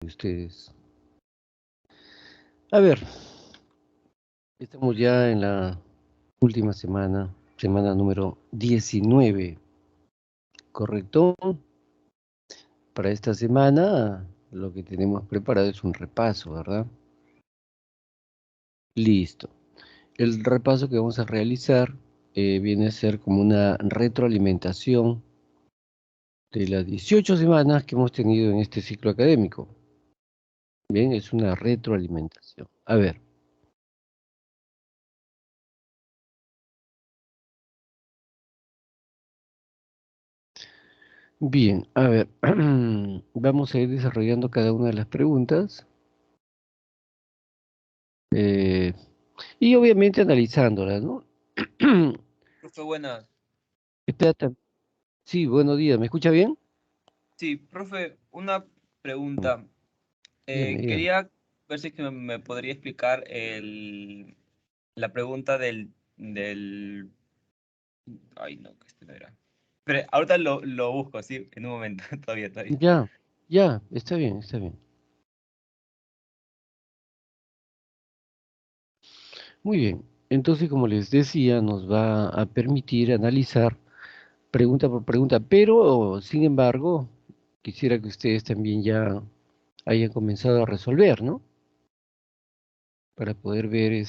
Ustedes. A ver, estamos ya en la última semana, semana número 19, ¿correcto? Para esta semana lo que tenemos preparado es un repaso, ¿verdad? Listo. El repaso que vamos a realizar viene a ser como una retroalimentación de las 18 semanas que hemos tenido en este ciclo académico. Bien, es una retroalimentación. A ver. Bien, a ver, vamos a ir desarrollando cada una de las preguntas eh, y obviamente analizándolas, ¿no? Profe, buenas. Espérate, sí, buenos días, ¿me escucha bien? Sí, profe, una Mm, pregunta. dígame, dígame. Quería ver si es que me podría explicar la pregunta Ay, no, que este no era. Pero ahorita lo busco, sí, en un momento, todavía. Ya, ya, está bien, está bien. Muy bien, entonces como les decía, nos va a permitir analizar pregunta por pregunta, pero sin embargo, quisiera que ustedes también ya hayan comenzado a resolver, ¿no? Para poder ver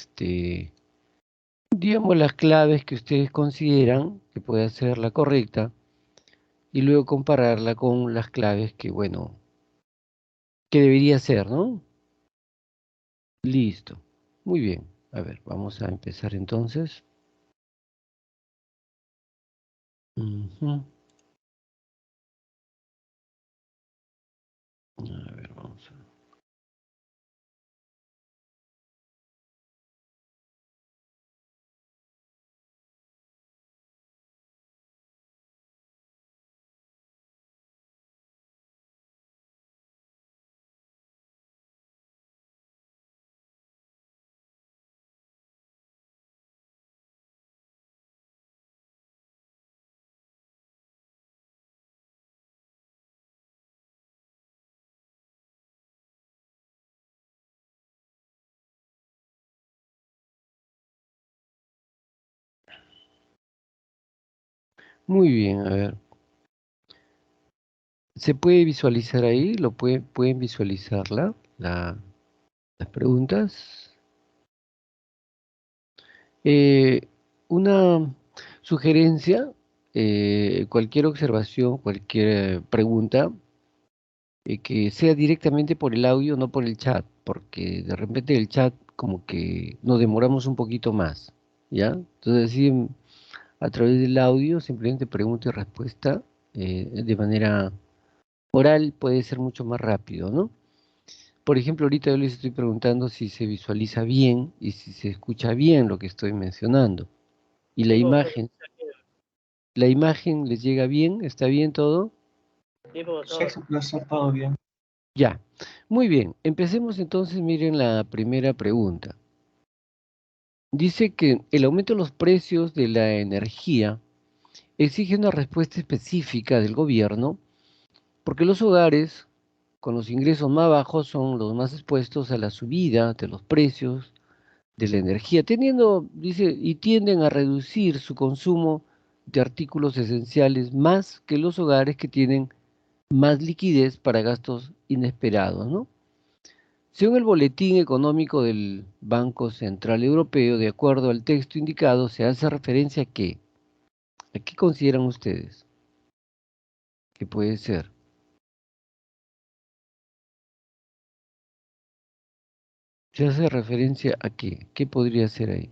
digamos, las claves que ustedes consideran que puede ser la correcta y luego compararla con las claves que, bueno, que debería ser, ¿no? Listo. Muy bien. A ver, vamos a empezar entonces. Ujú. A ver, vamos a... Muy bien, a ver. ¿Se puede visualizar ahí? ¿Pueden visualizarla? Las preguntas. Eh, una sugerencia, cualquier observación, cualquier pregunta, que sea directamente por el audio, no por el chat, porque de repente el chat como que nos demoramos un poquito más, ¿ya? Entonces, sí, a través del audio, simplemente pregunta y respuesta de manera oral puede ser mucho más rápido, ¿no? Por ejemplo, ahorita yo les estoy preguntando si se visualiza bien y si se escucha bien lo que estoy mencionando. Y la imagen les llega bien, ¿está bien todo? Sí, profesor, todo bien. Ya, muy bien. Empecemos entonces, miren la primera pregunta. Dice que el aumento de los precios de la energía exige una respuesta específica del gobierno porque los hogares con los ingresos más bajos son los más expuestos a la subida de los precios de la energía, dice, y tienden a reducir su consumo de artículos esenciales más que los hogares que tienen más liquidez para gastos inesperados, ¿no? Según el boletín económico del Banco Central Europeo, de acuerdo al texto indicado, se hace referencia ¿a qué consideran ustedes que puede ser? ¿Se hace referencia a qué? ¿Qué podría ser ahí?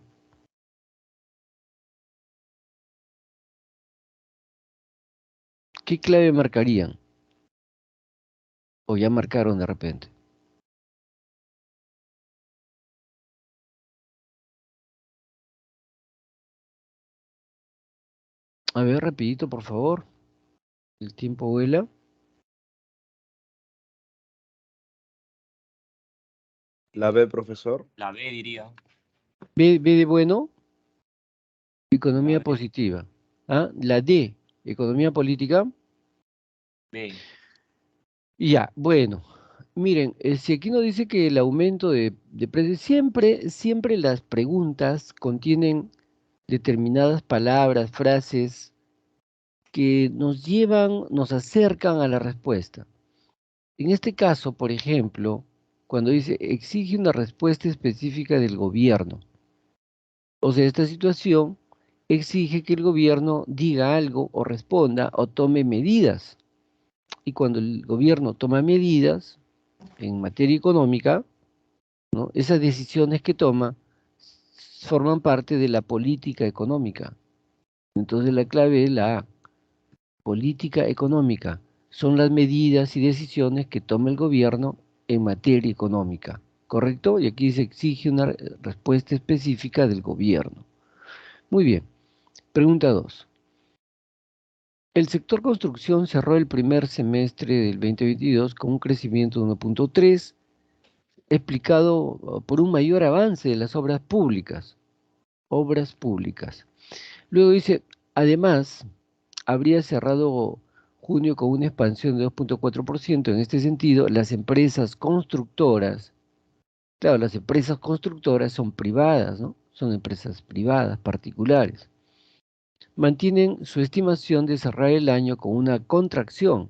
¿Qué clave marcarían? ¿O ya marcaron de repente? A ver, rapidito, por favor. El tiempo vuela. La B, profesor. La B diría. B de bueno, La economía B. positiva. ¿Ah? La D, economía política. B. Ya, bueno. Miren, si aquí nos dice que el aumento de precios, siempre las preguntas contienen determinadas palabras, frases que nos llevan, nos acercan a la respuesta. En este caso, por ejemplo, cuando dice exige una respuesta específica del gobierno, o sea, esta situación exige que el gobierno diga algo o responda o tome medidas. Y cuando el gobierno toma medidas en materia económica, ¿no? Esas decisiones que toma forman parte de la política económica. Entonces la clave es la A, política económica. Son las medidas y decisiones que toma el gobierno en materia económica, ¿correcto? Y aquí se exige una respuesta específica del gobierno. Muy bien. Pregunta 2. El sector construcción cerró el primer semestre del 2022 con un crecimiento de 1.3, explicado por un mayor avance de las obras públicas. Obras públicas. Luego dice, además, habría cerrado junio con una expansión de 2.4%. En este sentido, las empresas constructoras, claro, las empresas constructoras son privadas, ¿no? Son empresas privadas, particulares. Mantienen su estimación de cerrar el año con una contracción,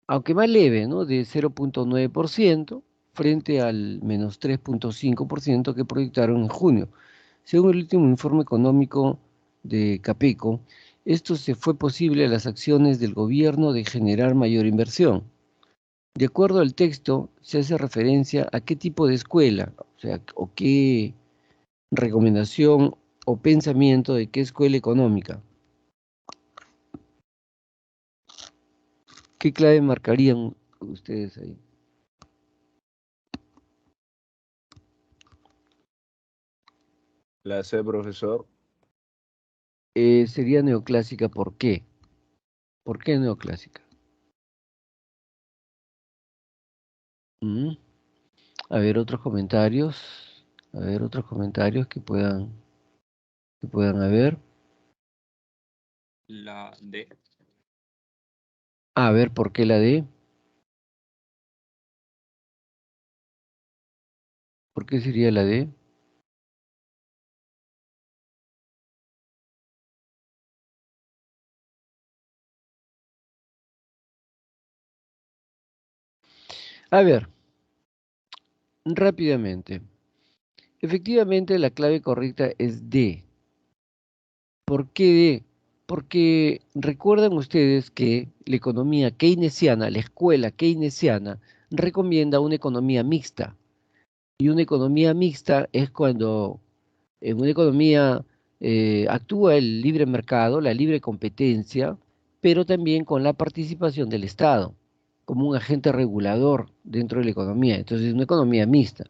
aunque más leve, ¿no? De 0.9% frente al menos 3.5% que proyectaron en junio. Según el último informe económico de Capeco, esto se fue posible a las acciones del gobierno de generar mayor inversión. De acuerdo al texto, se hace referencia a qué tipo de escuela, o sea, o qué recomendación o pensamiento de qué escuela económica. ¿Qué clave marcarían ustedes ahí? La C, profesor. Sería neoclásica, ¿por qué? ¿Por qué neoclásica? ¿Mm? A ver, otros comentarios. A ver, otros comentarios que puedan haber. La D. A ver, ¿por qué la D? ¿Por qué sería la D? A ver, rápidamente. Efectivamente, la clave correcta es D. ¿Por qué D? Porque recuerdan ustedes que la economía keynesiana, la escuela keynesiana, recomienda una economía mixta. Y una economía mixta es cuando en una economía actúa el libre mercado, la libre competencia, pero también con la participación del Estado como un agente regulador dentro de la economía. Entonces, es una economía mixta.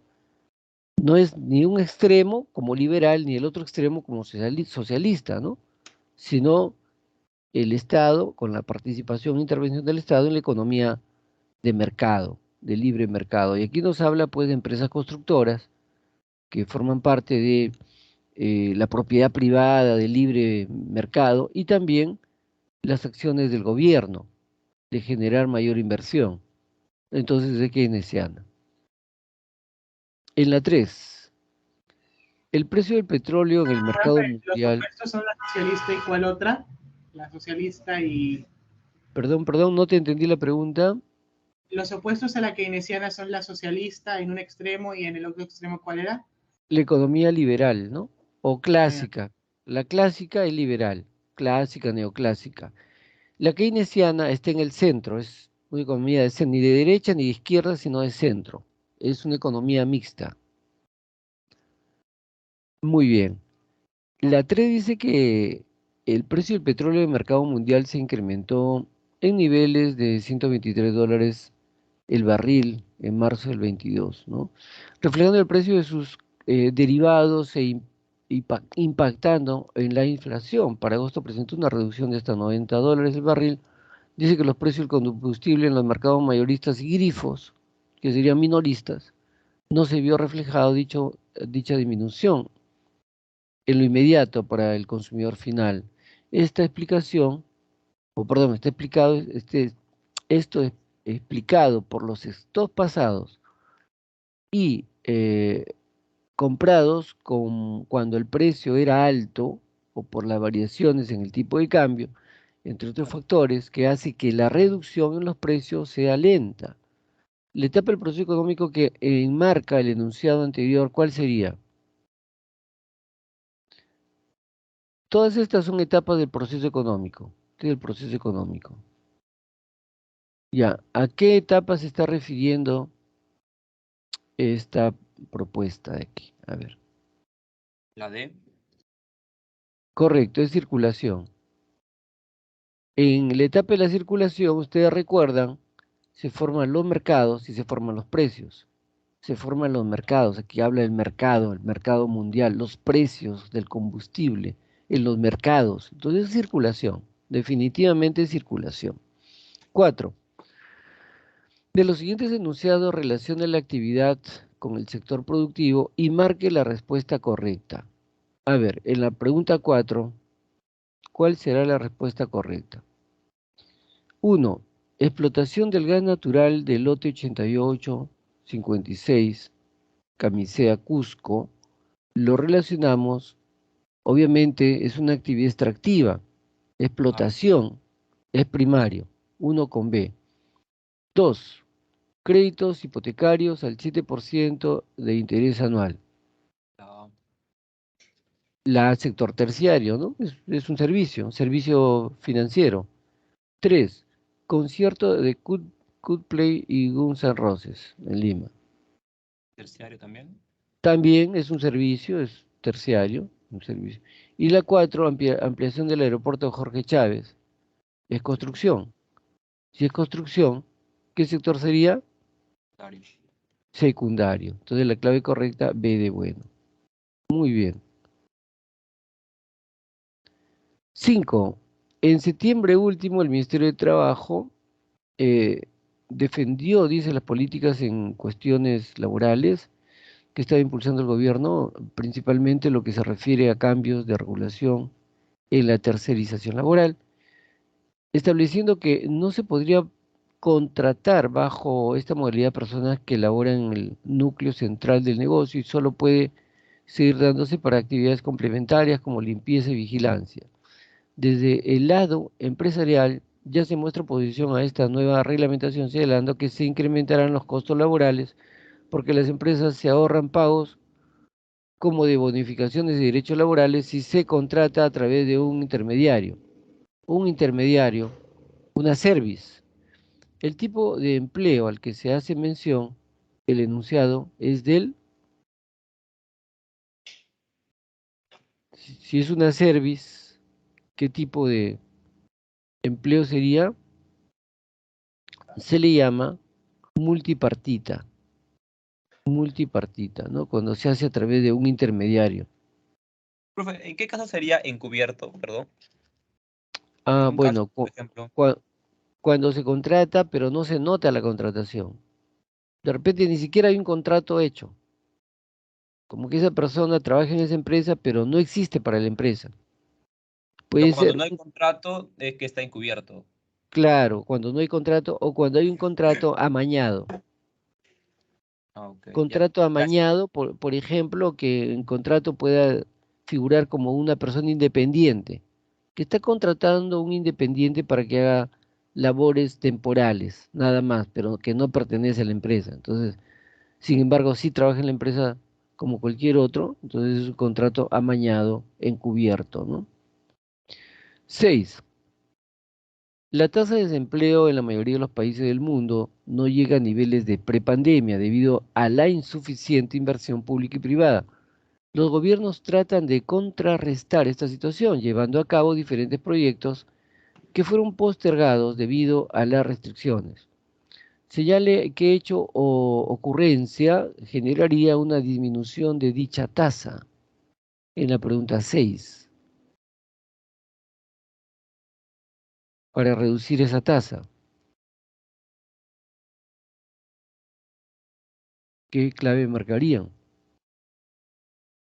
No es ni un extremo como liberal, ni el otro extremo como socialista, ¿no? Sino el Estado, con la participación e intervención del Estado en la economía de mercado, de libre mercado. Y aquí nos habla, pues, de empresas constructoras que forman parte de la propiedad privada del libre mercado y también las acciones del gobierno de generar mayor inversión. Entonces, de keynesiana. En la 3, el precio del petróleo en el mercado Los mundial. opuestos son la socialista y cuál otra? La socialista y... Perdón, no te entendí la pregunta. Los opuestos a la keynesiana son la socialista en un extremo y en el otro extremo, ¿cuál era? La economía liberal, ¿no? O clásica. La clásica es liberal, clásica, neoclásica. La keynesiana está en el centro, es una economía ni de derecha ni de izquierda, sino de centro. Es una economía mixta. Muy bien. La 3 dice que el precio del petróleo del mercado mundial se incrementó en niveles de $123 el barril en marzo del 22, ¿no? Reflejando el precio de sus derivados e impactando en la inflación. Para agosto presentó una reducción de hasta $90 el barril. Dice que los precios del combustible en los mercados mayoristas y grifos, que serían minoristas, no se vio reflejado dicha disminución en lo inmediato para el consumidor final. Esta explicación, o perdón, está explicado, esto explicado por los stocks pasados y comprados cuando el precio era alto o por las variaciones en el tipo de cambio, entre otros factores, que hace que la reducción en los precios sea lenta. La etapa del proceso económico que enmarca el enunciado anterior, ¿cuál sería? Todas estas son etapas del proceso económico, del proceso económico. Ya, ¿a qué etapa se está refiriendo esta propuesta de aquí? A ver. La D. Correcto, es circulación. En la etapa de la circulación, ustedes recuerdan, se forman los mercados y se forman los precios. Se forman los mercados, aquí habla del mercado, el mercado mundial, los precios del combustible en los mercados. Entonces es circulación, definitivamente es circulación. 4. De los siguientes enunciados relacione la actividad con el sector productivo y marque la respuesta correcta. A ver, en la pregunta 4, ¿cuál será la respuesta correcta? 1. Explotación del gas natural del lote 8856, Camisea Cusco, lo relacionamos, obviamente es una actividad extractiva, explotación, es primario, 1 con B. 2. Créditos hipotecarios al 7% de interés anual. La La sector terciario, ¿no? Es un servicio financiero. 3. Concierto de Coldplay y Guns N' Roses en Lima. terciario también. También es un servicio, es terciario, un servicio. Y la 4, ampliación del aeropuerto Jorge Chávez. Es construcción. Si es construcción, ¿qué sector sería? Secundario. Secundario. Entonces la clave correcta, B de bueno. Muy bien. 5. En septiembre último, el Ministerio de Trabajo eh, defendió, dice, las políticas en cuestiones laborales que estaba impulsando el gobierno, principalmente lo que se refiere a cambios de regulación en la tercerización laboral, estableciendo que no se podría contratar bajo esta modalidad personas que laboran en el núcleo central del negocio y solo puede seguir dándose para actividades complementarias como limpieza y vigilancia. Desde el lado empresarial ya se muestra oposición a esta nueva reglamentación, señalando que se incrementarán los costos laborales porque las empresas se ahorran pagos como de bonificaciones de derechos laborales si se contrata a través de un intermediario. Un intermediario, una service. El tipo de empleo al que se hace mención, el enunciado, es si es una service, ¿qué tipo de empleo sería? Se le llama multipartita, ¿no? Cuando se hace a través de un intermediario. Profe, ¿en qué caso sería encubierto? Perdón. Ah, En un caso, bueno, por ejemplo. cuando se contrata, pero no se nota la contratación. De repente ni siquiera hay un contrato hecho. Como que esa persona trabaja en esa empresa, pero no existe para la empresa. Puede Cuando ser, no hay contrato, es que está encubierto. claro, cuando no hay contrato o cuando hay un contrato amañado. Ah, ok, ya. Contrato Gracias. amañado, por ejemplo, que en contrato pueda figurar como una persona independiente, que está contratando a un independiente para que haga labores temporales, nada más, pero que no pertenece a la empresa. Entonces, sin embargo, sí trabaja en la empresa como cualquier otro, entonces es un contrato amañado, encubierto, ¿no? 6. La tasa de desempleo en la mayoría de los países del mundo no llega a niveles de prepandemia debido a la insuficiente inversión pública y privada. Los gobiernos tratan de contrarrestar esta situación, llevando a cabo diferentes proyectos que fueron postergados debido a las restricciones. Señale qué hecho o ocurrencia generaría una disminución de dicha tasa. En la pregunta 6, para reducir esa tasa. ¿Qué clave marcarían?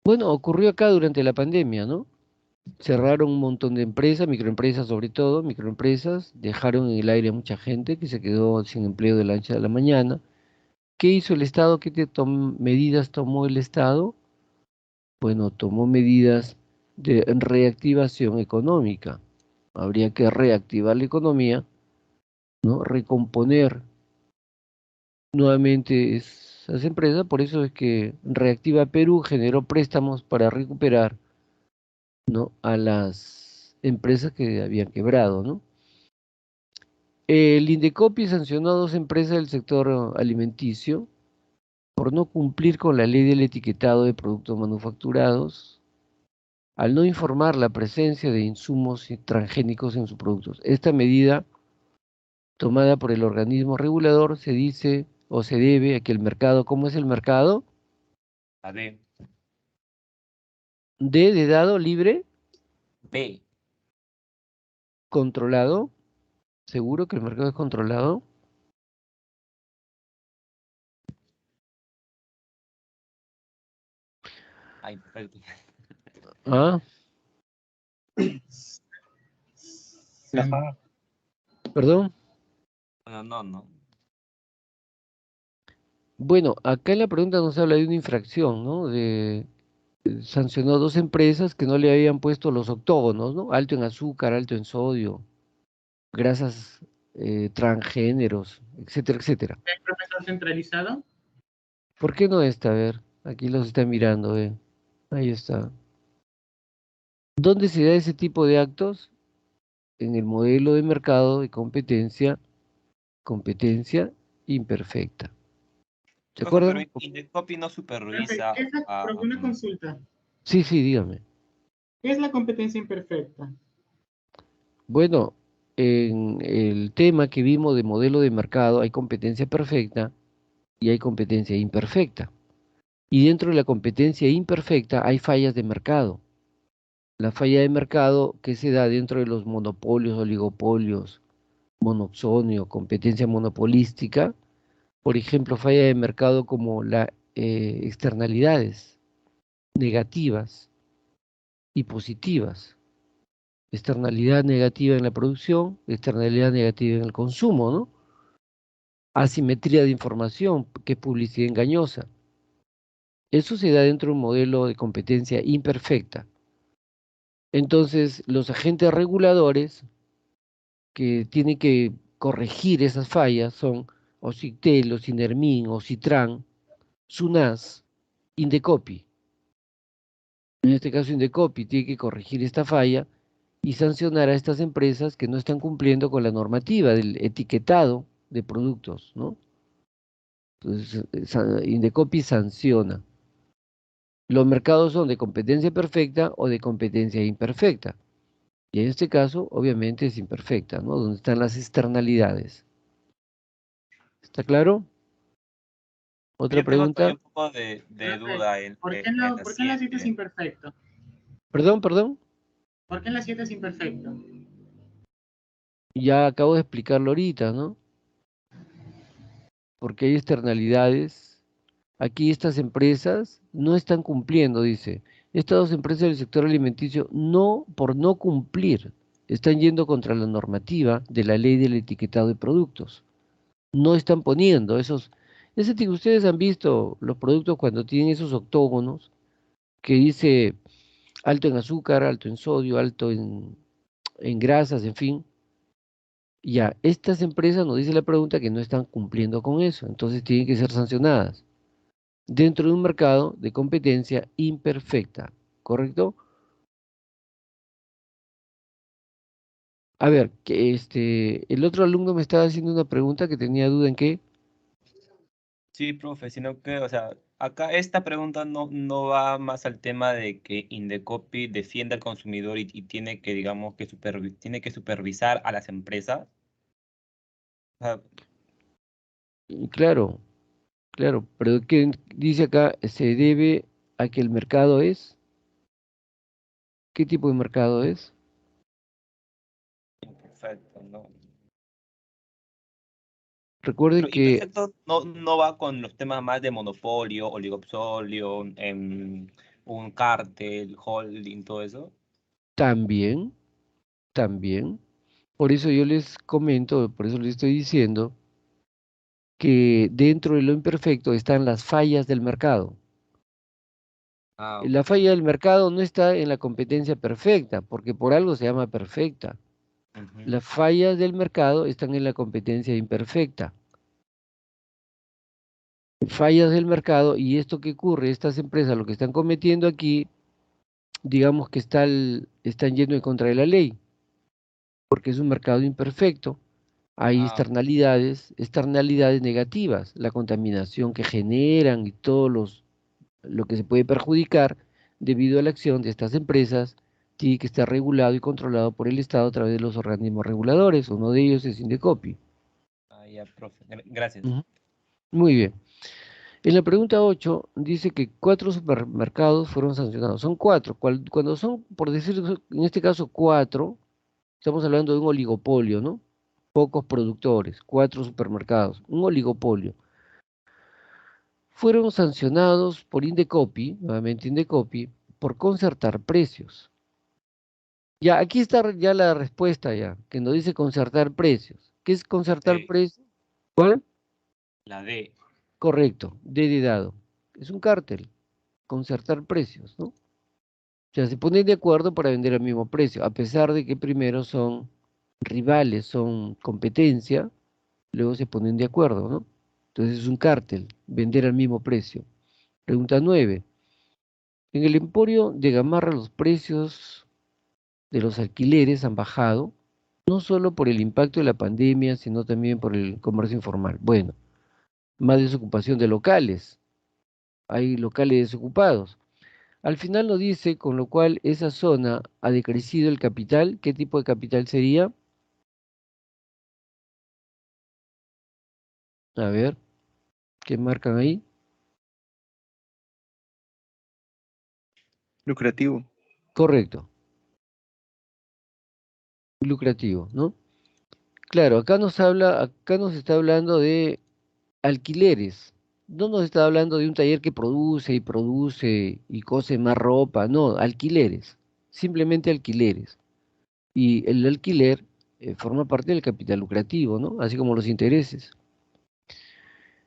Bueno, ocurrió acá durante la pandemia, ¿no? cerraron un montón de empresas, microempresas sobre todo, microempresas, dejaron en el aire a mucha gente que se quedó sin empleo de la noche a la mañana. ¿Qué hizo el Estado? ¿Medidas tomó el Estado? Bueno, tomó medidas de reactivación económica. Habría que reactivar la economía, ¿no? Recomponer nuevamente esas empresas. Por eso es que Reactiva Perú generó préstamos para recuperar, ¿no? A las empresas que habían quebrado, ¿no? El Indecopi sancionó a dos empresas del sector alimenticio por no cumplir con la ley del etiquetado de productos manufacturados, al no informar la presencia de insumos transgénicos en sus productos. Esta medida, tomada por el organismo regulador, se dice o se debe a que el mercado, ¿cómo es el mercado? A D. De dado libre, B. controlado. ¿Seguro que el mercado es controlado? Ay, perfecto. Ah, Ajá. perdón. Bueno, no. Bueno, acá en la pregunta nos habla de una infracción, ¿no? Sancionó dos empresas que no le habían puesto los octógonos, ¿no? Alto en azúcar, alto en sodio, grasas transgéneros, etcétera, etcétera. ¿El profesor centralizado? ¿Por qué no está? A ver, aquí los está mirando, ahí está. ¿Dónde se da ese tipo de actos? En el modelo de mercado de competencia imperfecta. ¿Se Cosa, pero acuerdan? Indecopi no Profe, supervisa a... una consulta. Sí, sí, dígame. ¿Qué es la competencia imperfecta? Bueno, en el tema que vimos de modelo de mercado hay competencia perfecta y hay competencia imperfecta. Y dentro de la competencia imperfecta hay fallas de mercado. La falla de mercado que se da dentro de los monopolios, oligopolios, monoxonio, competencia monopolística, por ejemplo, falla de mercado como las externalidades negativas y positivas. Externalidad negativa en la producción, externalidad negativa en el consumo, ¿no? Asimetría de información, que es publicidad engañosa. Eso se da dentro de un modelo de competencia imperfecta. Entonces, los agentes reguladores que tienen que corregir esas fallas son OCITEL, OCINERMIN, OCITRAN, SUNAS, Indecopi. En este caso, Indecopi tiene que corregir esta falla y sancionar a estas empresas que no están cumpliendo con la normativa del etiquetado de productos, ¿no? Entonces, Indecopi sanciona. Los mercados son de competencia perfecta o de competencia imperfecta. Y en este caso, obviamente, es imperfecta, ¿no? Donde están las externalidades. ¿Está claro? Otra Yo tengo todavía pregunta. un poco de Profe, duda en, ¿por qué, en en la por qué en la 7 es 7. imperfecto? Perdón. ¿Por qué en la 7 es imperfecto? Ya acabo de explicarlo ahorita, ¿no? Porque hay externalidades. Aquí estas empresas no están cumpliendo, dice. Estas dos empresas del sector alimenticio, no, por no cumplir, están yendo contra la normativa de la ley del etiquetado de productos. No están poniendo ustedes han visto los productos cuando tienen esos octógonos que dice alto en azúcar, alto en sodio, alto en grasas, en fin. Ya, estas empresas nos dice la pregunta que no están cumpliendo con eso, entonces tienen que ser sancionadas dentro de un mercado de competencia imperfecta, ¿correcto? A ver, que el otro alumno me estaba haciendo una pregunta que tenía duda en qué. Sí, profe, sino que, o sea, acá esta pregunta no va más al tema de que Indecopi defienda al consumidor y tiene que, digamos, tiene que supervisar a las empresas. O sea, Y claro, claro, pero ¿qué dice acá? Se debe a que el mercado es. ¿Qué tipo de mercado es? imperfecto, ¿no? Recuerden Pero que imperfecto no va con los temas más de monopolio, oligopolio, un cártel, holding, todo eso. También, también. Por eso yo les comento, por eso les estoy diciendo que dentro de lo imperfecto están las fallas del mercado. Ah, La ok. falla del mercado no está en la competencia perfecta, porque por algo se llama perfecta. Ujú. Las fallas del mercado están en la competencia imperfecta. Fallas del mercado, y esto que ocurre, estas empresas lo que están cometiendo aquí, digamos que están yendo en contra de la ley, porque es un mercado imperfecto. Hay Ah, externalidades negativas, la contaminación que generan y lo que se puede perjudicar debido a la acción de estas empresas tiene que estar regulado y controlado por el Estado a través de los organismos reguladores. Uno de ellos es Indecopi. ya, profe. Gracias. Ujú. Muy bien. En la pregunta 8 dice que 4 supermercados fueron sancionados. Son 4. Cuando son, por decir, en este caso 4, estamos hablando de un oligopolio, ¿no? Pocos productores, 4 supermercados, un oligopolio. Fueron sancionados por Indecopi, nuevamente Indecopi, por concertar precios. Ya, aquí está ya la respuesta ya, que nos dice concertar precios. ¿Qué es concertar Sí, precios? ¿Cuál? la D. Correcto, de dado. Es un cártel, concertar precios, ¿no? O sea, se ponen de acuerdo para vender al mismo precio, a pesar de que primero son rivales, son competencia, luego se ponen de acuerdo, ¿no? Entonces es un cártel, vender al mismo precio. Pregunta 9. En el emporio de Gamarra los precios de los alquileres han bajado, no solo por el impacto de la pandemia, sino también por el comercio informal. Bueno, más desocupación de locales, hay locales desocupados. Al final nos dice, con lo cual esa zona ha decrecido el capital. ¿Qué tipo de capital sería? A ver, ¿qué marcan ahí? Lucrativo. Correcto, lucrativo, ¿no? Claro, acá nos está hablando de alquileres. No nos está hablando de un taller que produce y cose más ropa, no, alquileres, simplemente alquileres. Y el alquiler forma parte del capital lucrativo, ¿no? Así como los intereses.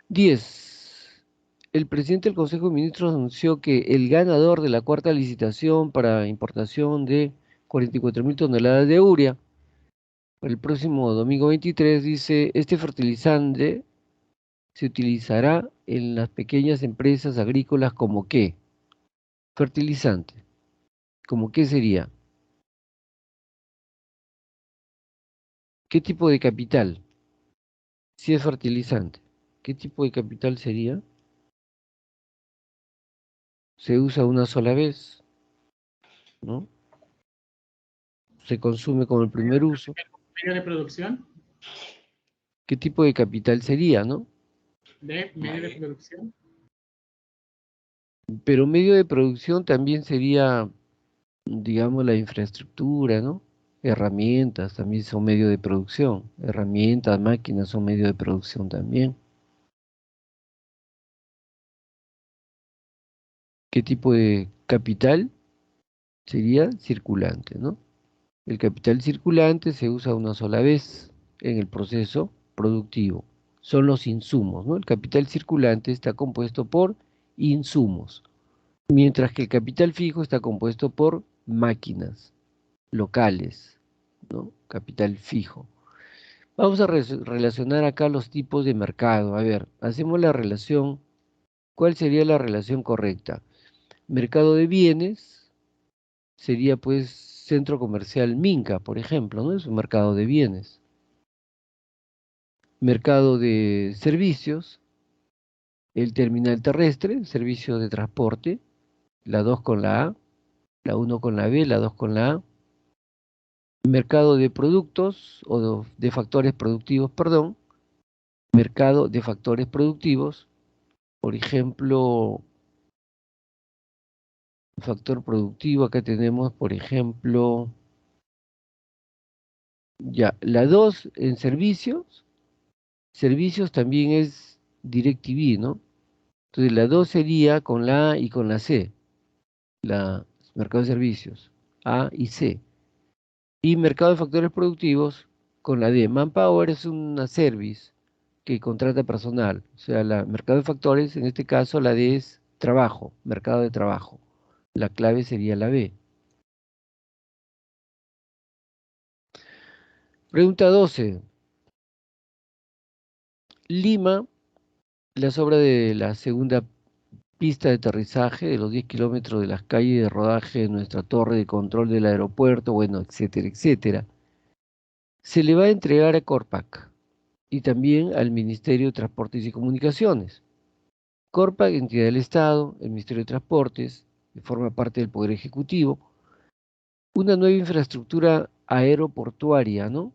10. El presidente del Consejo de Ministros anunció que el ganador de la cuarta licitación para importación de 44.000 toneladas de urea para el próximo domingo 23 dice, este fertilizante se utilizará en las pequeñas empresas agrícolas como qué? Fertilizante. ¿Como qué sería? ¿Qué tipo de capital? Si es fertilizante. ¿Qué tipo de capital sería? Se usa una sola vez, ¿no? Se consume como el primer uso. Medio de producción, ¿Qué tipo de capital sería, no? de medio de Ahí. producción. Pero medio de producción también sería, digamos, la infraestructura, ¿no? Herramientas también son medio de producción. Herramientas, máquinas son medio de producción también. ¿Qué tipo de capital? Sería circulante, ¿no? El capital circulante se usa una sola vez en el proceso productivo. Son los insumos, ¿no? El capital circulante está compuesto por insumos, mientras que el capital fijo está compuesto por máquinas locales, ¿no? Capital fijo. Vamos a relacionar acá los tipos de mercado. A ver, hacemos la relación. ¿Cuál sería la relación correcta? Mercado de bienes sería pues centro comercial Minca, por ejemplo, ¿no? Es un mercado de bienes. Mercado de servicios, el terminal terrestre, servicio de transporte, la 2 con la A, la 1 con la B, la 2 con la A. Mercado de productos o de factores productivos, perdón. Mercado de factores productivos, por ejemplo, factor productivo, acá tenemos, por ejemplo, ya, la 2 en servicios. Servicios también es DirecTV, ¿no? Entonces la 2 sería con la A y con la C, la mercado de servicios. A y C. Y mercado de factores productivos con la D. Manpower es una service que contrata personal. O sea, la mercado de factores, en este caso la D es trabajo, mercado de trabajo. La clave sería la B. Pregunta 12. Lima, las obras de la segunda pista de aterrizaje de los 10 kilómetros de las calles de rodaje de nuestra torre de control del aeropuerto, bueno, etcétera, etcétera, se le va a entregar a Corpac y también al Ministerio de Transportes y Comunicaciones. Corpac, entidad del Estado, el Ministerio de Transportes, que forma parte del Poder Ejecutivo, una nueva infraestructura aeroportuaria, ¿no?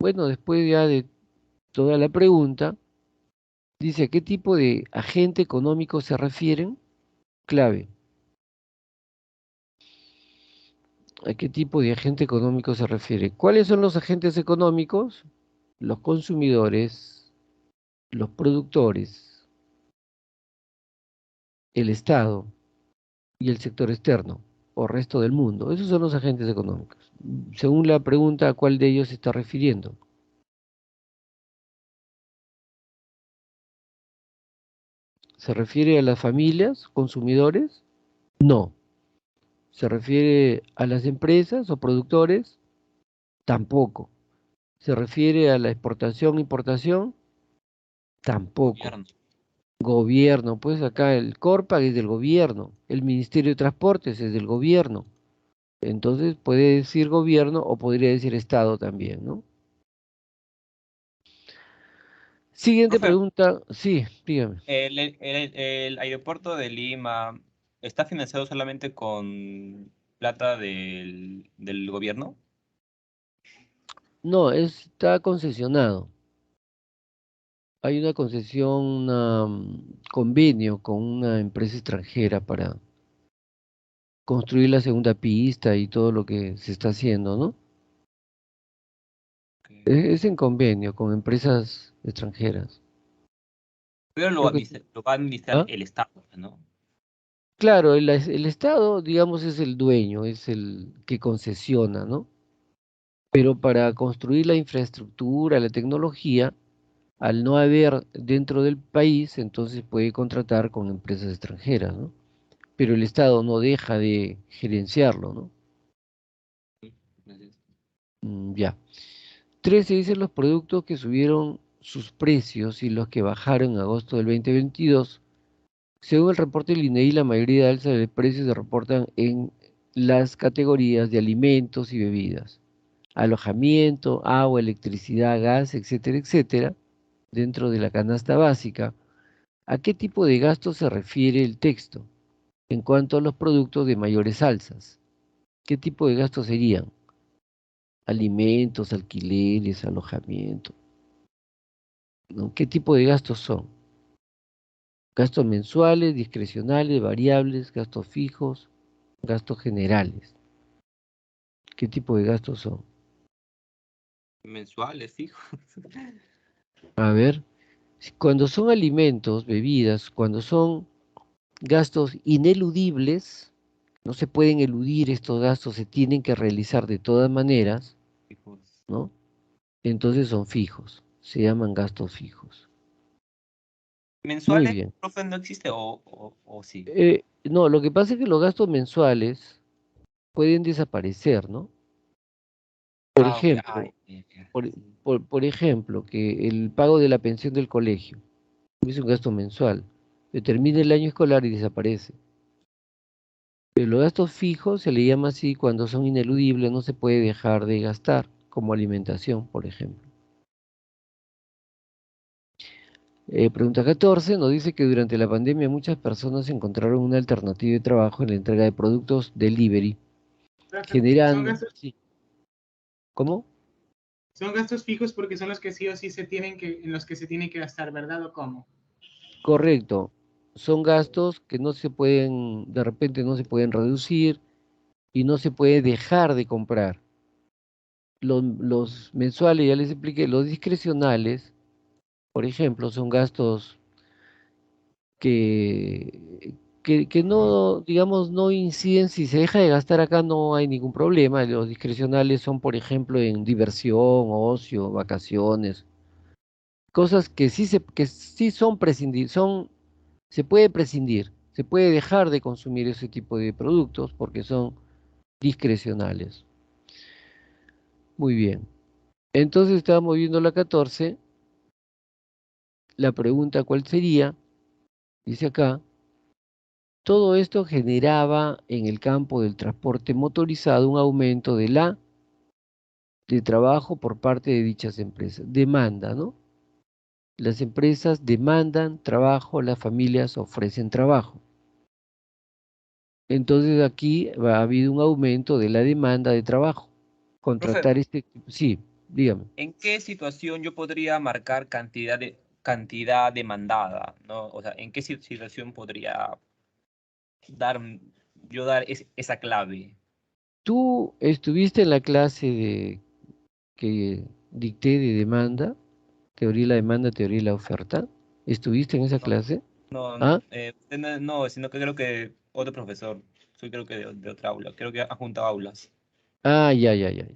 Bueno, después ya de toda la pregunta, dice a qué tipo de agente económico se refieren. Clave. ¿A qué tipo de agente económico se refiere? ¿Cuáles son los agentes económicos? Los consumidores, los productores, el Estado y el sector externo o resto del mundo. Esos son los agentes económicos. Según la pregunta, ¿a cuál de ellos se está refiriendo? ¿Se refiere a las familias, consumidores? No. ¿Se refiere a las empresas o productores? Tampoco. ¿Se refiere a la exportación, importación? Tampoco. Gobierno. Gobierno, pues acá el Corpac es del gobierno, el Ministerio de Transportes es del gobierno. Entonces puede decir gobierno o podría decir Estado también, ¿no? Siguiente Profe, pregunta, sí, dígame. el aeropuerto de Lima está financiado solamente con plata del gobierno. No, está concesionado. Hay una concesión, convenio con una empresa extranjera para construir la segunda pista y todo lo que se está haciendo, ¿no? Es en convenio con empresas extranjeras. Pero Creo que, lo va a administrar ¿ah? el Estado, ¿no? Claro, el Estado, digamos, es el dueño, es el que concesiona, ¿no? Pero para construir la infraestructura, la tecnología, al no haber dentro del país, entonces puede contratar con empresas extranjeras, ¿no? Pero el Estado no deja de gerenciarlo, ¿no? Gracias. Ya. 13 dicen los productos que subieron sus precios y los que bajaron en agosto del 2022. Según el reporte del INEI, la mayoría de alzas de precios se reportan en las categorías de alimentos y bebidas, alojamiento, agua, electricidad, gas, etcétera, etcétera, dentro de la canasta básica. ¿A qué tipo de gasto se refiere el texto en cuanto a los productos de mayores alzas? ¿Qué tipo de gastos serían? Alimentos, alquileres, alojamiento, ¿no? ¿Qué tipo de gastos son? Gastos mensuales, discrecionales, variables, gastos fijos, gastos generales. ¿Qué tipo de gastos son? Mensuales, hijo. A ver, cuando son alimentos, bebidas, cuando son gastos ineludibles, no se pueden eludir estos gastos, se tienen que realizar de todas maneras, Hijos. ¿no? Entonces son fijos, se llaman gastos fijos. Muy ¿Mensuales, bien. profe, no existe o sí? No, lo que pasa es que los gastos mensuales pueden desaparecer, ¿no? Por Ah, ok. ejemplo, Ay, ya, ya. por, por ejemplo, que el pago de la pensión del colegio es un gasto mensual, que termina el año escolar y desaparece. Pero los gastos fijos se le llama así cuando son ineludibles, no se puede dejar de gastar, como alimentación, por ejemplo. Pregunta 14 nos dice que durante la pandemia muchas personas encontraron una alternativa de trabajo en la entrega de productos delivery, Son generando... gastos, Sí. ¿Cómo? son gastos fijos porque son los que sí o sí en los que se tienen que gastar, ¿verdad? ¿O cómo? Correcto. Son gastos que no se pueden, de repente no se pueden reducir y no se puede dejar de comprar. Los mensuales, ya les expliqué, los discrecionales, por ejemplo, son gastos que, que no, digamos, no inciden, si se deja de gastar acá no hay ningún problema. Los discrecionales son, por ejemplo, en diversión, ocio, vacaciones, cosas que sí son prescindir, se puede prescindir, se puede dejar de consumir ese tipo de productos porque son discrecionales. Muy bien. Entonces estábamos viendo la 14. La pregunta, ¿cuál sería? Dice acá, todo esto generaba en el campo del transporte motorizado un aumento de trabajo por parte de dichas empresas. Demanda, ¿no? Las empresas demandan trabajo, las familias ofrecen trabajo. Entonces aquí ha habido un aumento de la demanda de trabajo. Profe, Contratar sí, dígame. ¿en qué situación yo podría marcar cantidad demandada, ¿no? O sea, ¿en qué situación podría dar, esa clave? ¿Tú estuviste en la clase que dicté de demanda, teoría de la demanda, teoría de la oferta? ¿Estuviste en esa No, clase? no, ¿Ah? usted no, sino que creo que otro profesor, soy creo que de otra aula, creo que ha juntado aulas. Ah, ya, ya, ya, ya.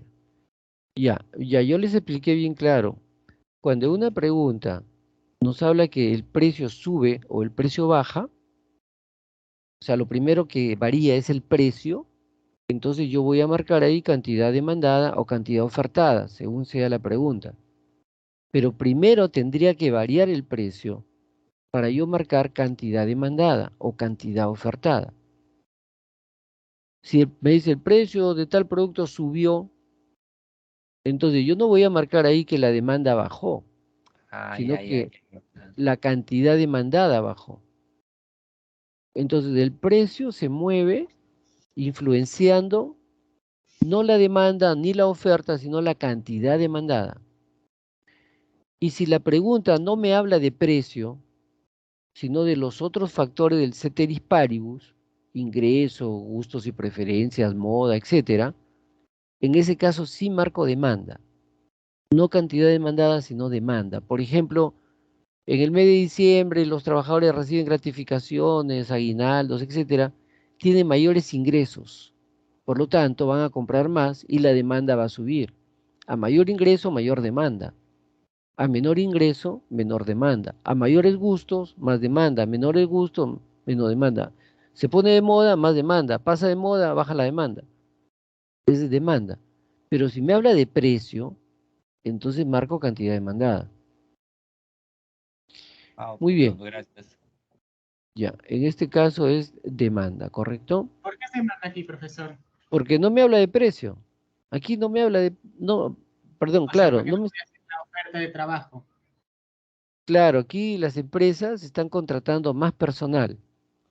Ya, yo les expliqué bien claro. Cuando una pregunta nos habla que el precio sube o el precio baja, o sea, lo primero que varía es el precio, entonces yo voy a marcar ahí cantidad demandada o cantidad ofertada, según sea la pregunta. Pero primero tendría que variar el precio para yo marcar cantidad demandada o cantidad ofertada. Si me dice el precio de tal producto subió, entonces yo no voy a marcar ahí que la demanda bajó, Ay, sino ay, ay. que la cantidad demandada bajó. Entonces el precio se mueve influenciando no la demanda ni la oferta, sino la cantidad demandada. Y si la pregunta no me habla de precio, sino de los otros factores del ceteris paribus, ingreso, gustos y preferencias, moda, etcétera, en ese caso sí marco demanda. No cantidad demandada, sino demanda. Por ejemplo, en el mes de diciembre los trabajadores reciben gratificaciones, aguinaldos, etcétera, tienen mayores ingresos. Por lo tanto, van a comprar más y la demanda va a subir. A mayor ingreso, mayor demanda. A menor ingreso, menor demanda. A mayores gustos, más demanda. A menores gustos, menos demanda. Se pone de moda, más demanda. Pasa de moda, baja la demanda. Es de demanda. Pero si me habla de precio, entonces marco cantidad demandada. Ah, ok, Muy bien, profe, gracias. ya. En este caso es demanda, ¿correcto? ¿Por qué se manda aquí, profesor? Porque no me habla de precio. Aquí no me habla de... No, perdón, O sea, claro, porque no no me... voy a hacer la oferta de trabajo. Claro, aquí las empresas están contratando más personal.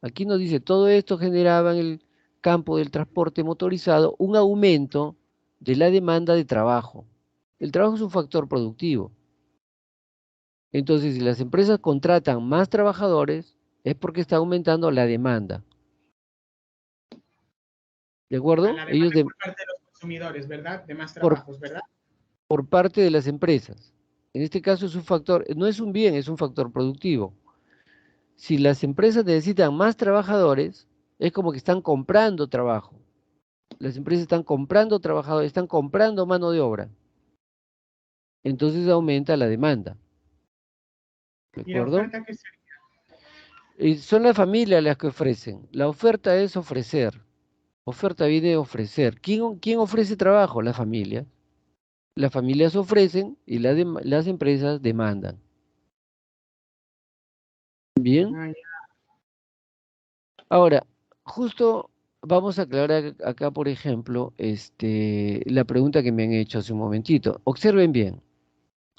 Aquí nos dice, todo esto generaba en el campo del transporte motorizado un aumento de la demanda de trabajo. El trabajo es un factor productivo. Entonces, si las empresas contratan más trabajadores, es porque está aumentando la demanda. ¿De A acuerdo? la Ellos demanda por parte de los consumidores, ¿verdad? De más por, trabajos, ¿verdad? por parte de las empresas. En este caso es un factor, no es un bien, es un factor productivo. Si las empresas necesitan más trabajadores, es como que están comprando trabajo. Las empresas están comprando trabajadores, están comprando mano de obra. Entonces aumenta la demanda. ¿De ¿Y la acuerdo? oferta que se... Y son las familias las que ofrecen. La oferta es ofrecer. Oferta viene de ofrecer. ¿Quién ofrece trabajo? La familia. Las familias ofrecen y las empresas demandan. Bien. Ah, Ahora, justo vamos a aclarar acá, por ejemplo, la pregunta que me han hecho hace un momentito. Observen bien.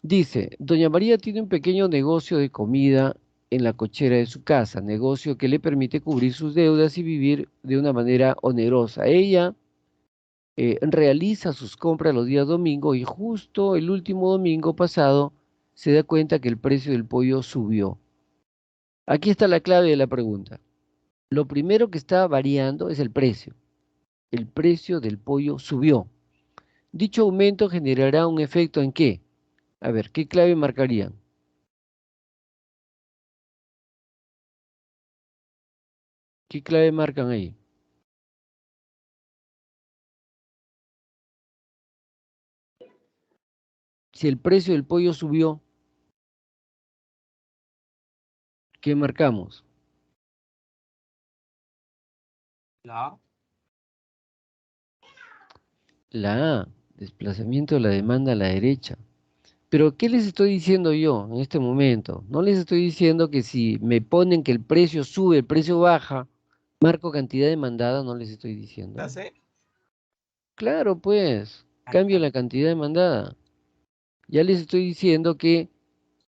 Dice, Doña María tiene un pequeño negocio de comida en la cochera de su casa, negocio que le permite cubrir sus deudas y vivir de una manera onerosa. Ella realiza sus compras los días domingo y justo el último domingo pasado se da cuenta que el precio del pollo subió. Aquí está la clave de la pregunta. Lo primero que está variando es el precio. El precio del pollo subió. Dicho aumento generará un efecto en qué. A ver, ¿qué clave marcarían? ¿Qué clave marcan ahí? Si el precio del pollo subió, ¿qué marcamos? La A. La A, desplazamiento de la demanda a la derecha. Pero, ¿qué les estoy diciendo yo en este momento? No les estoy diciendo que si me ponen que el precio sube, el precio baja, marco cantidad demandada, no les estoy diciendo. La C. Claro, pues, cambio la cantidad demandada. Ya les estoy diciendo que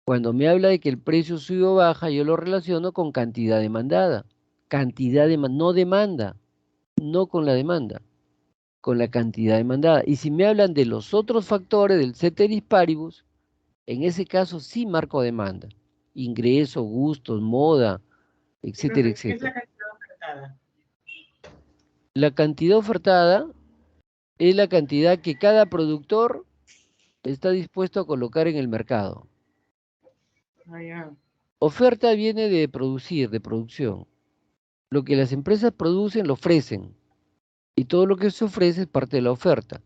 cuando me habla de que el precio sube o baja, yo lo relaciono con cantidad demandada. Cantidad de, no demanda, no con la demanda, con la cantidad demandada. Y si me hablan de los otros factores del ceteris paribus, en ese caso sí marco demanda. Ingreso, gustos, moda, etcétera, Profe, ¿qué es la etcétera. cantidad ofertada? La cantidad ofertada es la cantidad que cada productor está dispuesto a colocar en el mercado. Ah, ya. Oferta viene de producir, de producción. Lo que las empresas producen lo ofrecen y todo lo que se ofrece es parte de la oferta.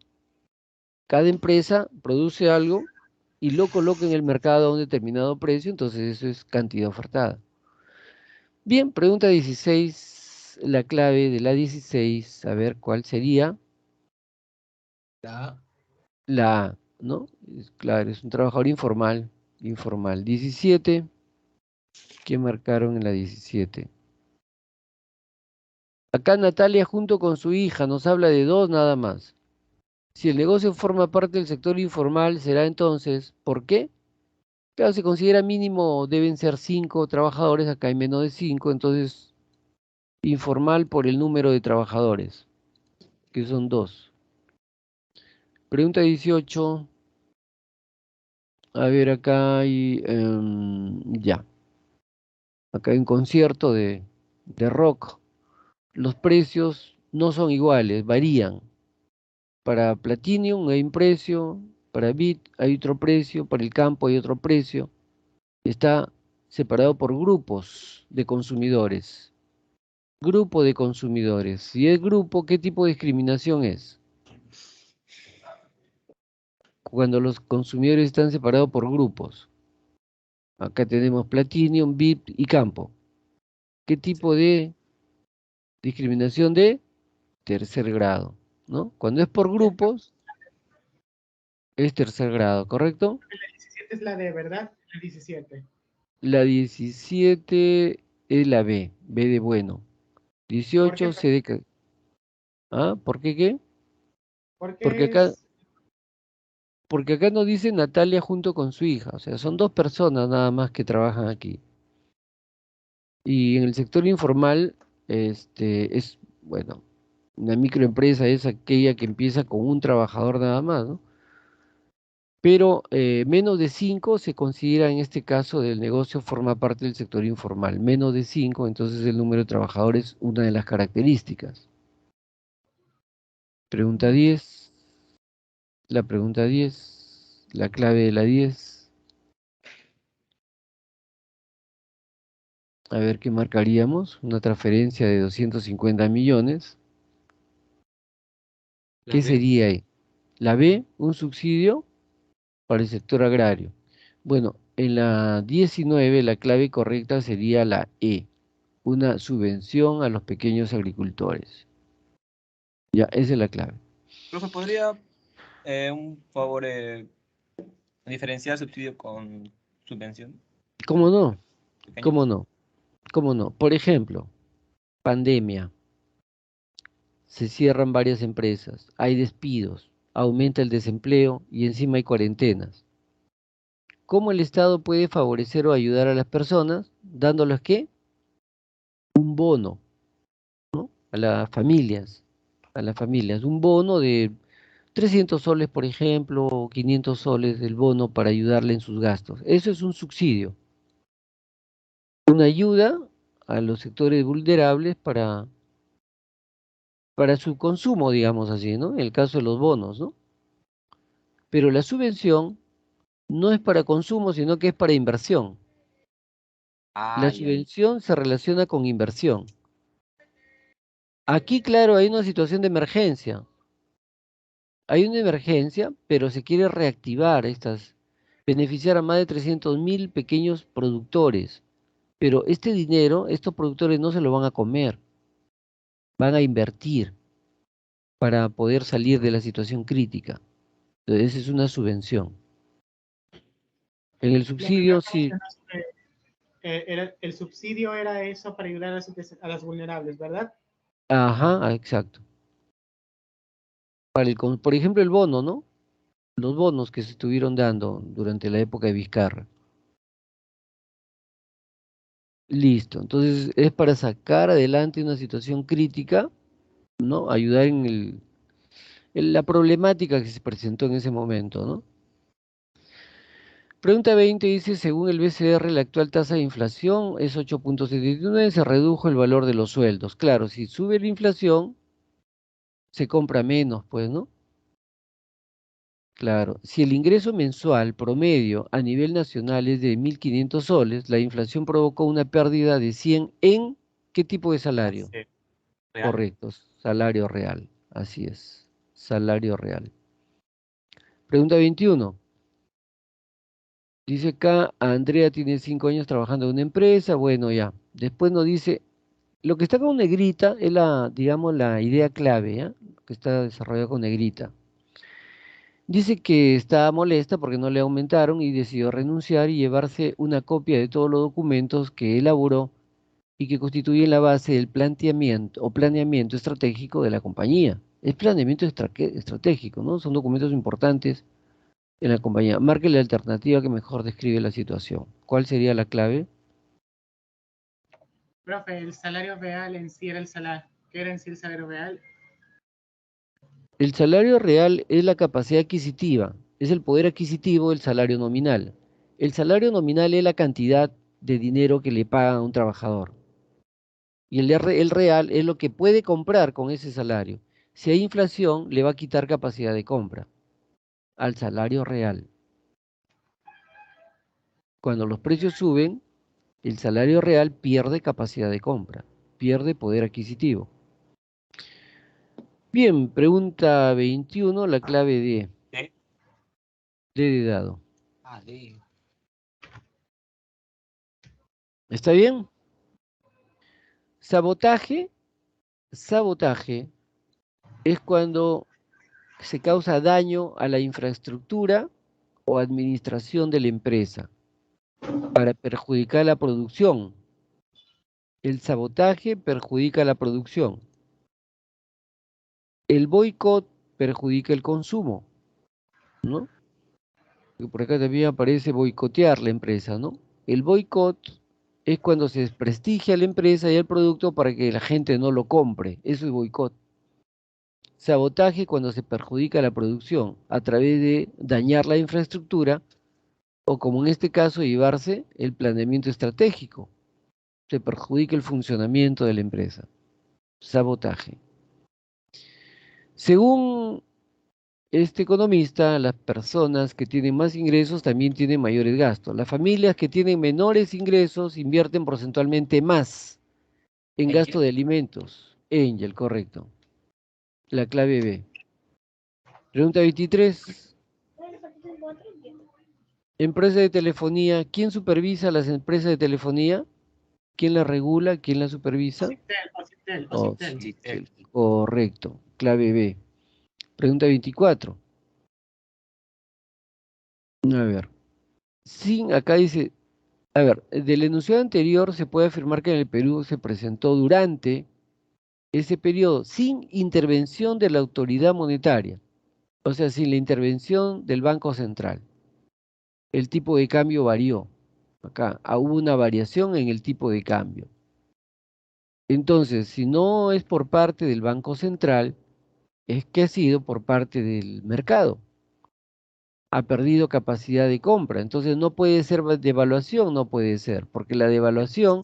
Cada empresa produce algo y lo coloca en el mercado a un determinado precio, entonces eso es cantidad ofertada. Bien, pregunta 16, la clave de la 16, a ver cuál sería. La A, ¿no? Claro, es un trabajador informal, informal. 17, ¿qué marcaron en la 17? Acá Natalia junto con su hija nos habla de dos nada más. Si el negocio forma parte del sector informal, será entonces, ¿por qué? Claro, se considera mínimo, deben ser 5 trabajadores, acá hay menos de 5, entonces informal por el número de trabajadores, que son 2. Pregunta 18, a ver, acá hay, ya, acá hay un concierto de rock. Los precios no son iguales, varían. Para Platinum hay un precio, para Bit hay otro precio, para el campo hay otro precio. Está separado por grupos de consumidores. Grupo de consumidores. Si es grupo, ¿qué tipo de discriminación es? Cuando los consumidores están separados por grupos. Acá tenemos Platinum, Bit y campo. ¿Qué tipo de discriminación de tercer grado? ¿No? Cuando es por grupos, es tercer grado, ¿correcto? La 17 es la D, ¿verdad? La 17. La 17 es la B, B de bueno. ¿Por qué? 18 C de... ¿Ah? ¿Por qué qué? Porque Porque acá, es... porque acá nos dice Natalia junto con su hija, o sea, son dos personas nada más que trabajan aquí. Y en el sector informal, es, bueno, una microempresa es aquella que empieza con un trabajador nada más, ¿no? Pero menos de 5 se considera en este caso del negocio forma parte del sector informal. Menos de 5, entonces el número de trabajadores es una de las características. Pregunta 10, la pregunta 10, la clave de la 10. A ver qué marcaríamos. Una transferencia de 250 millones. ¿Qué sería ahí? La B, un subsidio para el sector agrario. Bueno, en la 19 la clave correcta sería la E, una subvención a los pequeños agricultores. Ya, esa es la clave. Profe, ¿podría un favor diferenciar subsidio con subvención? ¿Cómo no? ¿Cómo Pequeños. no? ¿Cómo no? Por ejemplo, pandemia, se cierran varias empresas, hay despidos, aumenta el desempleo y encima hay cuarentenas. ¿Cómo el Estado puede favorecer o ayudar a las personas? Dándoles ¿qué? Un bono, ¿no? A las familias, un bono de 300 soles, por ejemplo, o 500 soles del bono para ayudarle en sus gastos. Eso es un subsidio, una ayuda a los sectores vulnerables para su consumo, digamos así, ¿no? En el caso de los bonos, ¿no? Pero la subvención no es para consumo, sino que es para inversión. Ah, La ya. subvención se relaciona con inversión. Aquí, claro, hay una situación de emergencia. Hay una emergencia, pero se quiere reactivar beneficiar a más de 300.000 pequeños productores. Pero este dinero, estos productores no se lo van a comer, van a invertir para poder salir de la situación crítica. Entonces, esa es una subvención. En el Lo que subsidio, sí. mencionaste, el subsidio era eso para ayudar a las vulnerables, ¿verdad? Ajá, exacto. Por ejemplo, el bono, ¿no? Los bonos que se estuvieron dando durante la época de Vizcarra. Listo. Entonces, es para sacar adelante una situación crítica, ¿no? Ayudar en la problemática que se presentó en ese momento, ¿no? Pregunta 20 dice, según el BCR, la actual tasa de inflación es 8,79, se redujo el valor de los sueldos. Claro, si sube la inflación, se compra menos, pues, ¿no? Claro, si el ingreso mensual promedio a nivel nacional es de 1.500 soles, la inflación provocó una pérdida de 100 en ¿qué tipo de salario? Sí, real. Correcto, salario real, así es, salario real. Pregunta 21. Dice acá, Andrea tiene 5 años trabajando en una empresa, bueno, ya. Después nos dice, lo que está con negrita es digamos, la idea clave, ¿ya? Que está desarrollada con negrita. Dice que está molesta porque no le aumentaron y decidió renunciar y llevarse una copia de todos los documentos que elaboró y que constituyen la base del planteamiento o planeamiento estratégico de la compañía. Es planeamiento estratégico, ¿no? Son documentos importantes en la compañía. Marque la alternativa que mejor describe la situación. ¿Cuál sería la clave? Profe, el salario real en sí era el salario. ¿Qué era en sí el salario real? El salario real es la capacidad adquisitiva, es el poder adquisitivo del salario nominal. El salario nominal es la cantidad de dinero que le pagan a un trabajador. Y el real es lo que puede comprar con ese salario. Si hay inflación, le va a quitar capacidad de compra al salario real. Cuando los precios suben, el salario real pierde capacidad de compra, pierde poder adquisitivo. Bien, pregunta 21, la clave ¿Sí? de dado. Ah, sí. ¿Está bien? Sabotaje, sabotaje es cuando se causa daño a la infraestructura o administración de la empresa para perjudicar la producción. El sabotaje perjudica la producción. El boicot perjudica el consumo, ¿no? Y por acá también aparece boicotear la empresa, ¿no? El boicot es cuando se desprestigia la empresa y el producto para que la gente no lo compre. Eso es boicot. Sabotaje cuando se perjudica la producción a través de dañar la infraestructura o, como en este caso, llevarse el planeamiento estratégico. Se perjudica el funcionamiento de la empresa. Sabotaje. Según este economista, las personas que tienen más ingresos también tienen mayores gastos. Las familias que tienen menores ingresos invierten porcentualmente más en gasto Angel. de alimentos. Angel, correcto. La clave B. Pregunta 23. Empresa de telefonía. ¿Quién supervisa las empresas de telefonía? ¿Quién las regula? ¿Quién las supervisa? Ocitel. Ocitel. Correcto. Clave B. Pregunta 24. A ver. Acá dice, a ver, del enunciado anterior se puede afirmar que en el Perú se presentó durante ese periodo sin intervención de la autoridad monetaria, o sea, sin la intervención del Banco Central. El tipo de cambio varió. Acá hubo una variación en el tipo de cambio. Entonces, si no es por parte del Banco Central, es que ha sido por parte del mercado. Ha perdido capacidad de compra. Entonces no puede ser devaluación, no puede ser, porque la devaluación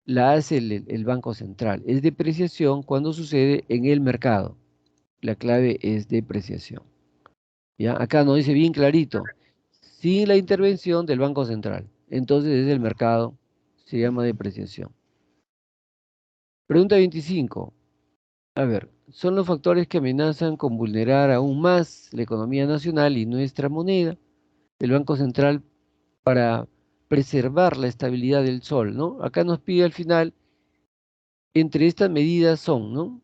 la hace el Banco Central. Es depreciación cuando sucede en el mercado. La clave es depreciación. ¿Ya? Acá nos dice bien clarito, sin la intervención del Banco Central. Entonces es el mercado, se llama depreciación. Pregunta 25. A ver, son los factores que amenazan con vulnerar aún más la economía nacional y nuestra moneda, el Banco Central, para preservar la estabilidad del sol, ¿no? Acá nos pide al final, entre estas medidas son, ¿no?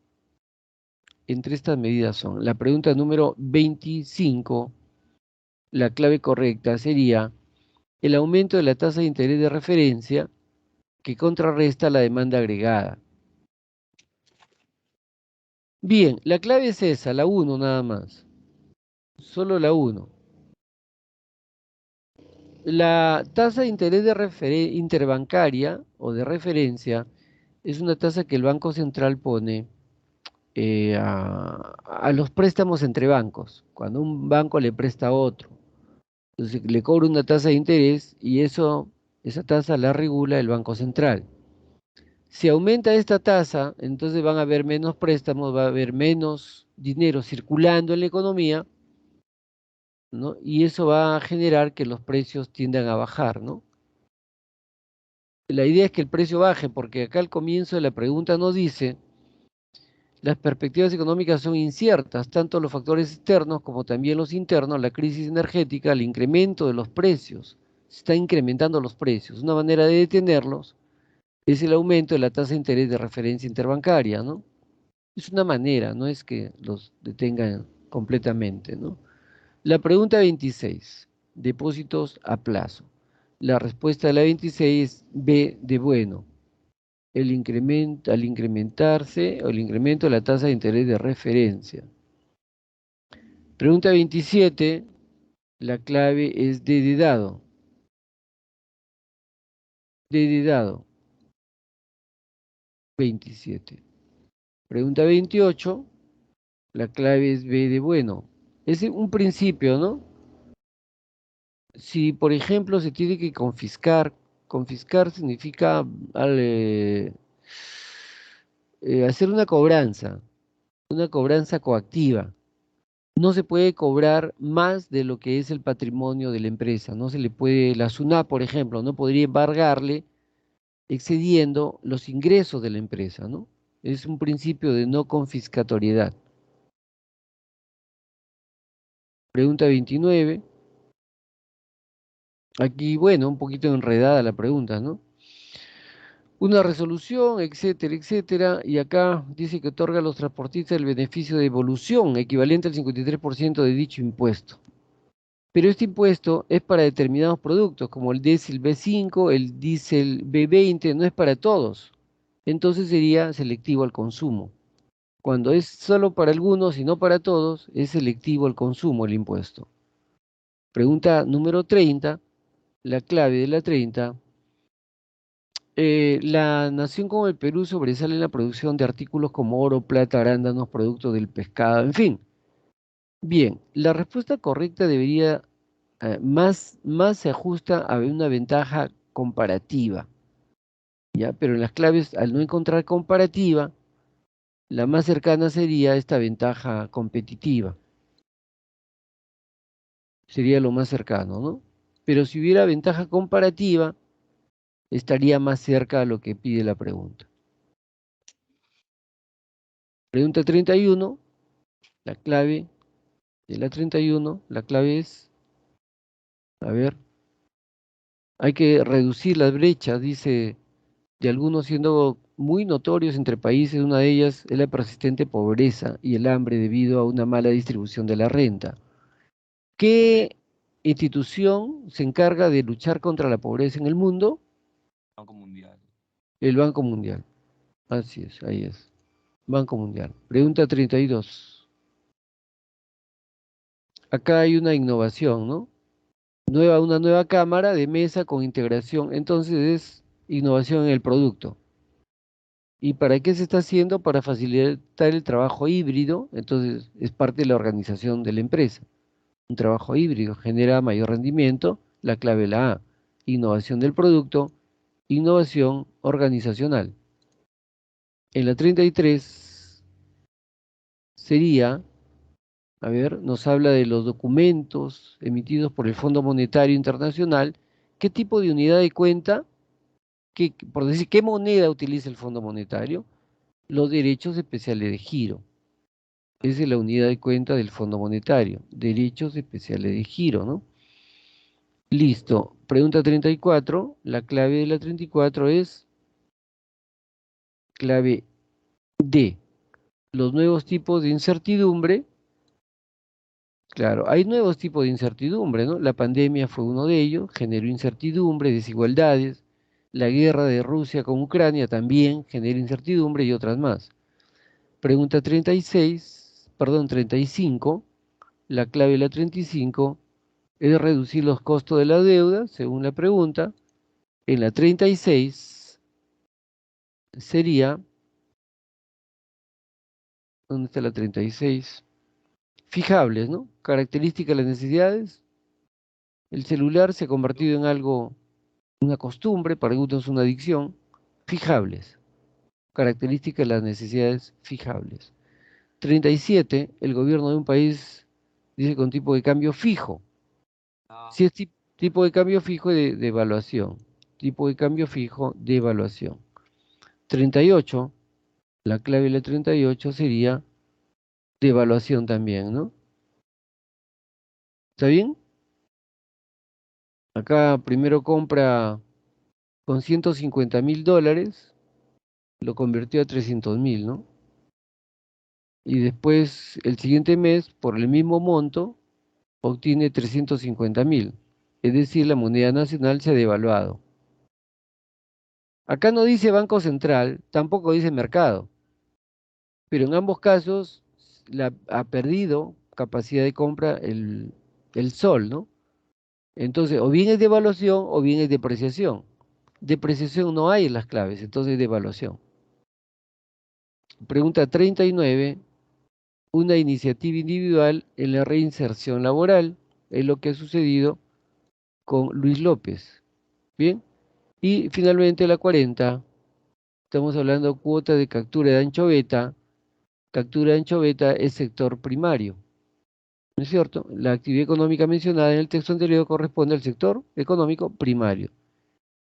Entre estas medidas son, la pregunta número 25, la clave correcta sería el aumento de la tasa de interés de referencia que contrarresta la demanda agregada. Bien, la clave es esa, la 1 nada más. Solo la 1. La tasa de interés de interbancaria o de referencia es una tasa que el Banco Central pone a los préstamos entre bancos, cuando un banco le presta a otro. Entonces le cobra una tasa de interés y esa tasa la regula el Banco Central. Si aumenta esta tasa, entonces van a haber menos préstamos, va a haber menos dinero circulando en la economía, ¿no? Y eso va a generar que los precios tiendan a bajar, ¿no? La idea es que el precio baje, porque acá al comienzo de la pregunta nos dice, las perspectivas económicas son inciertas, tanto los factores externos como también los internos, la crisis energética, el incremento de los precios, se están incrementando los precios. Una manera de detenerlos es el aumento de la tasa de interés de referencia interbancaria, ¿no? Es una manera, no es que los detengan completamente, ¿no? La pregunta 26, depósitos a plazo. La respuesta de la 26 es B de bueno. Al incrementarse o el incremento de la tasa de interés de referencia. Pregunta 27, la clave es D de dado. D de dado. 27. Pregunta 28, la clave es B de bueno. Es un principio, ¿no? Si, por ejemplo, se tiene que confiscar significa hacer una cobranza coactiva. No se puede cobrar más de lo que es el patrimonio de la empresa. No se le puede, la SUNAT, por ejemplo, no podría embargarle excediendo los ingresos de la empresa, ¿no? Es un principio de no confiscatoriedad. Pregunta 29. Aquí, bueno, un poquito enredada la pregunta, ¿no? Una resolución, etcétera, etcétera, y acá dice que otorga a los transportistas el beneficio de evolución equivalente al 53% de dicho impuesto. Pero este impuesto es para determinados productos, como el diésel B5, el diésel B20, no es para todos. Entonces sería selectivo al consumo. Cuando es solo para algunos y no para todos, es selectivo al consumo el impuesto. Pregunta número 30, la clave de la 30. La nación como el Perú sobresale en la producción de artículos como oro, plata, arándanos, productos del pescado, en fin. Bien, la respuesta correcta debería más se ajusta a una ventaja comparativa, ¿ya? Pero en las claves, al no encontrar comparativa, la más cercana sería esta ventaja competitiva. Sería lo más cercano, ¿no? Pero si hubiera ventaja comparativa, estaría más cerca a lo que pide la pregunta. Pregunta 31, la clave de la 31, la clave es, a ver, hay que reducir las brechas, dice, de algunos siendo muy notorios entre países. Una de ellas es la persistente pobreza y el hambre debido a una mala distribución de la renta. ¿Qué institución se encarga de luchar contra la pobreza en el mundo? Banco Mundial. El Banco Mundial. Así es, ahí es. Banco Mundial. Pregunta 32. Acá hay una innovación, ¿no? Una nueva cámara de mesa con integración. Entonces es innovación en el producto. ¿Y para qué se está haciendo? Para facilitar el trabajo híbrido. Entonces es parte de la organización de la empresa. Un trabajo híbrido genera mayor rendimiento. La clave la A. Innovación del producto. Innovación organizacional. En la 33 sería, a ver, nos habla de los documentos emitidos por el Fondo Monetario Internacional. ¿Qué tipo de unidad de cuenta? Por decir, ¿qué moneda utiliza el Fondo Monetario? los derechos especiales de giro. Esa es la unidad de cuenta del Fondo Monetario. Derechos especiales de giro, ¿no? Listo. Pregunta 34. La clave de la 34 es clave D. Los nuevos tipos de incertidumbre. Claro, hay nuevos tipos de incertidumbre, ¿no? La pandemia fue uno de ellos, generó incertidumbre, desigualdades. La guerra de Rusia con Ucrania también genera incertidumbre y otras más. Pregunta 36, perdón, 35. La clave de la 35 es reducir los costos de la deuda, según la pregunta. En la 36 sería, ¿dónde está la 36? Fijables, ¿no? Características de las necesidades. El celular se ha convertido en algo, una costumbre, para algunos una adicción. Fijables. Características de las necesidades fijables. 37, el gobierno de un país dice con tipo de cambio fijo. Si es tipo de cambio fijo de evaluación. Tipo de cambio fijo de evaluación. 38, la clave de la 38 sería de evaluación también, ¿no? ¿Está bien? Acá primero compra con $150.000, lo convirtió a 300.000, ¿no? Y después el siguiente mes, por el mismo monto, obtiene 350.000. Es decir, la moneda nacional se ha devaluado. Acá no dice Banco Central, tampoco dice mercado, pero en ambos casos ha perdido capacidad de compra el sol, ¿no? Entonces, o bien es devaluación o bien es depreciación. Depreciación no hay en las claves, entonces es devaluación. Pregunta 39. Una iniciativa individual en la reinserción laboral es lo que ha sucedido con Luis López. Bien. Y finalmente la 40. Estamos hablando de cuota de captura de anchoveta. Captura de anchoveta es sector primario. ¿No es cierto? La actividad económica mencionada en el texto anterior corresponde al sector económico primario.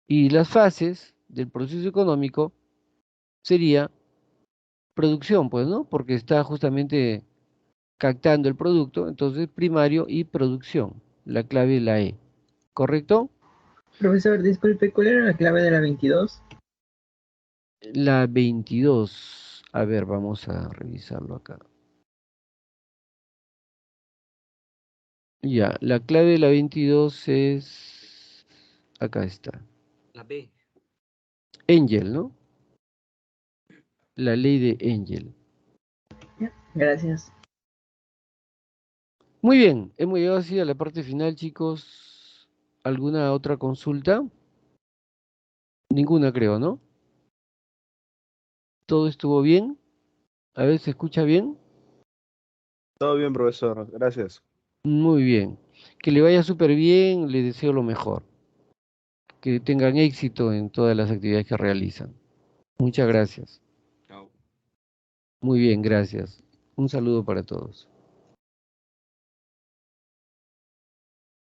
Y las fases del proceso económico sería producción, pues, ¿no? Porque está justamente captando el producto, entonces primario y producción. La clave es la E. ¿Correcto? Profesor, disculpe, ¿cuál era la clave de la 22? La 22. A ver, vamos a revisarlo acá. Ya, la clave de la 22 es... Acá está. La B. Engel, ¿no? La ley de Engel. Gracias. Muy bien, hemos llegado así a la parte final, chicos. ¿Alguna otra consulta? Ninguna, creo, ¿no? ¿Todo estuvo bien? A ver, ¿se escucha bien? Todo bien, profesor. Gracias. Muy bien. Que le vaya súper bien, le deseo lo mejor. Que tengan éxito en todas las actividades que realizan. Muchas gracias. Chao. Muy bien, gracias. Un saludo para todos.